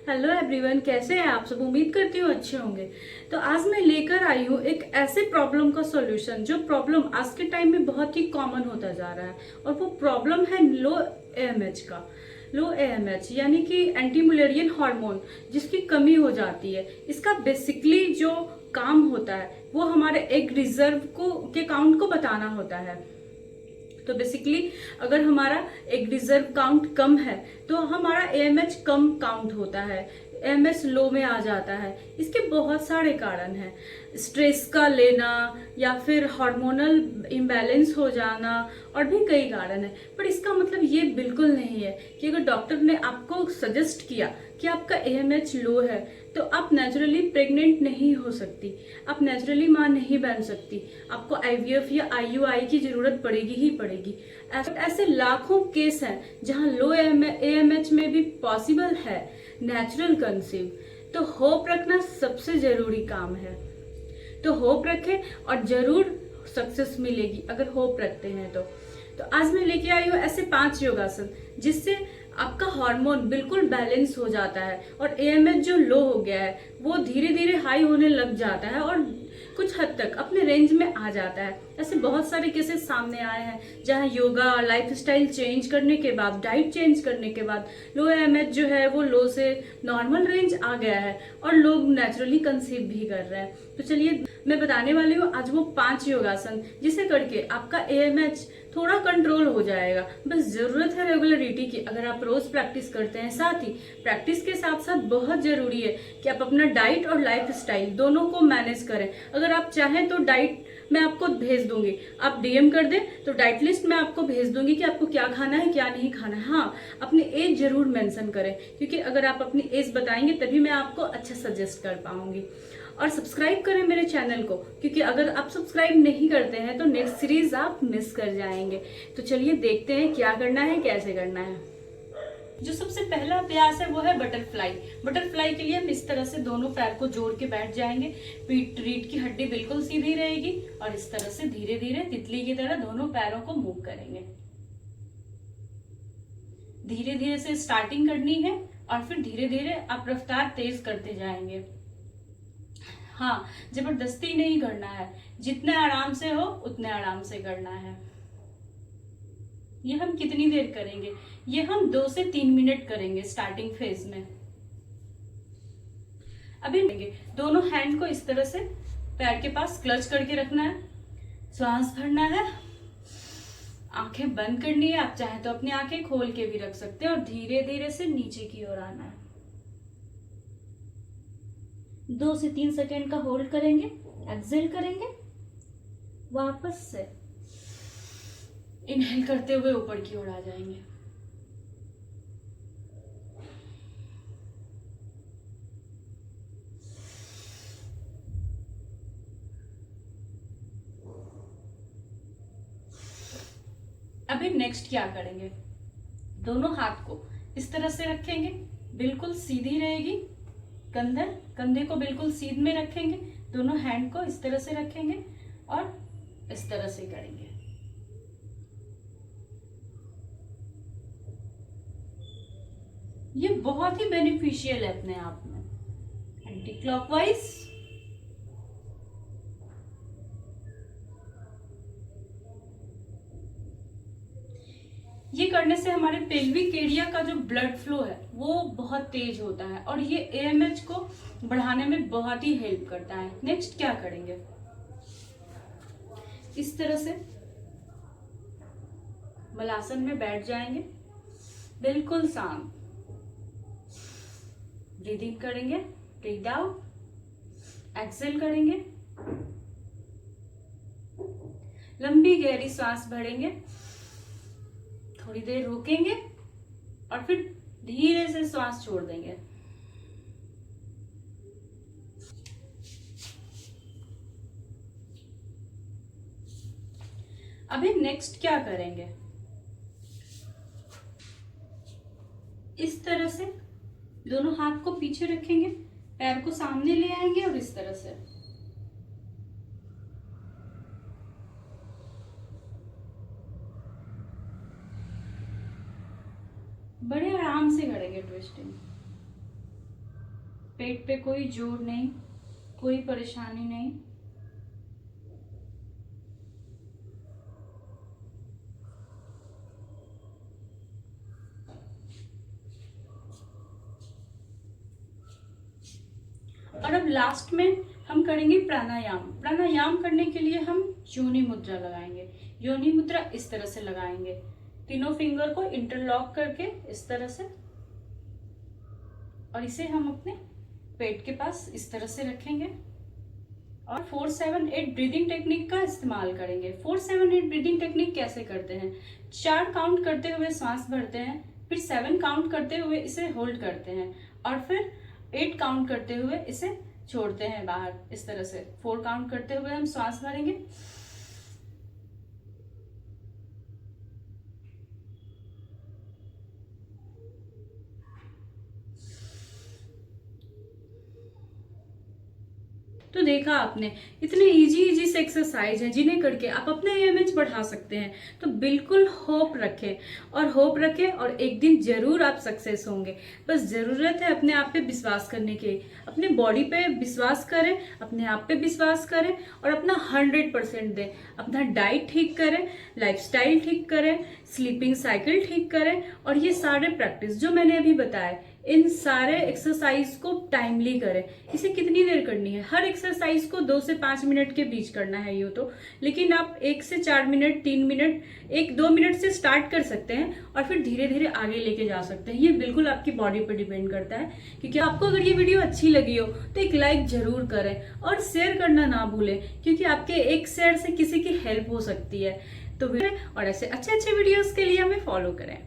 Hello everyone, कैसे हैं आप सब। उम्मीद करती हूँ अच्छे होंगे। तो आज मैं लेकर आई हूँ एक ऐसे प्रॉब्लम का सॉल्यूशन जो प्रॉब्लम आज के टाइम में बहुत ही कॉमन होता जा रहा है। और वो प्रॉब्लम है लो एएमएच का। लो एएमएच यानी कि एंटी मुलेरियन हार्मोन, जिसकी कमी हो जाती है। इसका बेसिकली जो काम होता है वो हमारे एग रिजर्व को के काउंट को बताना होता है। तो बेसिकली अगर हमारा एक रिजर्व काउंट कम है तो हमारा एएमएच कम काउंट होता है, एएमएच लो में आ जाता है। इसके बहुत सारे कारण हैं, स्ट्रेस का लेना या फिर हार्मोनल इम्बैलेंस हो जाना, और भी कई कारण है। पर इसका मतलब ये बिल्कुल नहीं है कि अगर डॉक्टर ने आपको सजेस्ट किया कि आपका एएमएच लो है तो आप नेचुरली प्रेग्नेंट नहीं हो सकती, आप नेचुरली मां नहीं बन सकती। आपको आईवीएफ या आईयूआई की जरूरत पड़ेगी ही पड़ेगी। ऐसे लाखों केस हैं जहां लो एएमएच में भी पॉसिबल है नेचुरल कंसीव। तो होप रखना सबसे जरूरी काम है। तो होप रखें और जरूर सक्सेस मिलेगी अगर होप रखते हैं तो आज मैं लेके आई हूँ ऐसे 5 योगासन जिससे आपका हार्मोन बिल्कुल बैलेंस हो जाता है और एएमएच जो लो हो गया है वो धीरे धीरे हाई होने लग जाता है और कुछ हद तक अपने रेंज में आ जाता है। ऐसे बहुत सारे केसेस सामने आए हैं जहां योगा और लाइफस्टाइल चेंज करने के बाद, डाइट चेंज करने के बाद लो एएमएच जो है वो लो से नॉर्मल रेंज आ गया है और लोग नेचुरली कंसीव भी कर रहे हैं। तो चलिए मैं बताने वाली हूँ आज वो 5 योगासन जिसे करके आपका एएमएच थोड़ा कंट्रोल हो जाएगा। बस जरूरत है रेगुलरिटी की। अगर आप रोज प्रैक्टिस करते हैं, साथ ही प्रैक्टिस के साथ साथ बहुत जरूरी है कि आप अपना डाइट और लाइफ स्टाइल दोनों को मैनेज करें। अगर आप चाहें तो डाइट मैं आपको भेज दूंगी, आप डीएम कर दें तो डाइट लिस्ट मैं आपको भेज दूंगी कि आपको क्या खाना है क्या नहीं खाना है। हाँ, अपनी एज जरूर मेंशन करें, क्योंकि अगर आप अपनी एज बताएंगे तभी मैं आपको अच्छा सजेस्ट कर पाऊंगी। और सब्सक्राइब करें मेरे चैनल को, क्योंकि अगर आप सब्सक्राइब नहीं करते हैं तो नेक्स्ट सीरीज आप मिस कर जाएंगे। तो चलिए देखते हैं क्या करना है, कैसे करना है। जो सबसे पहला अभ्यास है वो है बटरफ्लाई। बटरफ्लाई के लिए हम इस तरह से दोनों पैर को जोड़ के बैठ जाएंगे। रीढ़ की हड्डी बिल्कुल सीधी रहेगी और इस तरह से धीरे धीरे तितली की तरह दोनों पैरों को मूव करेंगे। धीरे धीरे से स्टार्टिंग करनी है और फिर धीरे धीरे आप रफ्तार तेज करते जाएंगे। हाँ, जबरदस्ती नहीं करना है, जितने आराम से हो उतने आराम से करना है। ये हम कितनी देर करेंगे? ये हम 2 से 3 मिनट करेंगे स्टार्टिंग फेज में। अभी दोनों हैंड को इस तरह से पैर के पास क्लच करके रखना है, श्वास भरना है, आंखें बंद करनी है। आप चाहे तो अपनी आंखें खोल के भी रख सकते हैं और धीरे धीरे से नीचे की ओर आना है। 2 से 3 सेकेंड का होल्ड करेंगे, एक्सेल करेंगे, वापस से इनहेल करते हुए ऊपर की ओर आ जाएंगे। अभी नेक्स्ट क्या करेंगे? दोनों हाथ को इस तरह से रखेंगे, बिल्कुल सीधी रहेगी कंधे को बिल्कुल सीध में रखेंगे। दोनों हैंड को इस तरह से रखेंगे और इस तरह से करेंगे। ये बहुत ही बेनिफिशियल है अपने आप में। एंटी क्लॉकवाइज, ये करने से हमारे पेल्विक एरिया का जो ब्लड फ्लो है वो बहुत तेज होता है और ये एएमएच को बढ़ाने में बहुत ही हेल्प करता है। नेक्स्ट क्या करेंगे? इस तरह से मलासन में बैठ जाएंगे, बिल्कुल शांत। ब्रीथ इन करेंगे, ब्रीथ आउट, एक्सेल करेंगे, लंबी गहरी सांस भरेंगे, थोड़ी देर रोकेंगे और फिर धीरे से सांस छोड़ देंगे। अभी नेक्स्ट क्या करेंगे? इस तरह से दोनों हाथ को पीछे रखेंगे, पैर को सामने ले आएंगे और इस तरह से बड़े आराम से करेंगे ट्विस्टिंग। पेट पे कोई जोर नहीं, कोई परेशानी नहीं। और अब लास्ट में हम करेंगे प्राणायाम। प्राणायाम करने के लिए हम योनि मुद्रा लगाएंगे। योनि मुद्रा इस तरह से लगाएंगे, तीनों फिंगर को इंटरलॉक करके इस तरह से, और इसे हम अपने पेट के पास इस तरह से रखेंगे और 4-7-8 ब्रीदिंग टेक्निक का इस्तेमाल करेंगे। 4-7-8 ब्रीदिंग टेक्निक कैसे करते हैं? 4 काउंट करते हुए सांस भरते हैं, फिर 7 काउंट करते हुए इसे होल्ड करते हैं और फिर 8 काउंट करते हुए इसे छोड़ते हैं बाहर इस तरह से। 4 काउंट करते हुए हम सांस भरेंगे, तो देखा आपने, इतने इजी से एक्सरसाइज है जिन्हें करके आप अपना AMH बढ़ा सकते हैं। तो बिल्कुल होप रखें और एक दिन जरूर आप सक्सेस होंगे। बस जरूरत है अपने आप पे विश्वास करने की, अपने बॉडी पे विश्वास करें, अपने आप पे विश्वास करें और अपना 100% दें। अपना डाइट ठीक करें, लाइफस्टाइल ठीक करें, स्लीपिंग साइकिल ठीक करें और ये सारे प्रैक्टिस जो मैंने अभी बताए, इन सारे एक्सरसाइज को टाइमली करें। इसे कितनी देर करनी है? हर एक्सरसाइज को 2 से 5 मिनट के बीच करना है यूँ तो, लेकिन आप 1 से 4 मिनट, 3 मिनट, 1-2 मिनट से स्टार्ट कर सकते हैं और फिर धीरे धीरे आगे लेके जा सकते हैं। ये बिल्कुल आपकी बॉडी पर डिपेंड करता है। क्योंकि आपको अगर ये वीडियो अच्छी लगी हो तो एक लाइक जरूर करें और शेयर करना ना भूलें, क्योंकि आपके एक शेयर से किसी की हेल्प हो सकती है। तो और ऐसे अच्छे वीडियोस के लिए हमें फॉलो करें।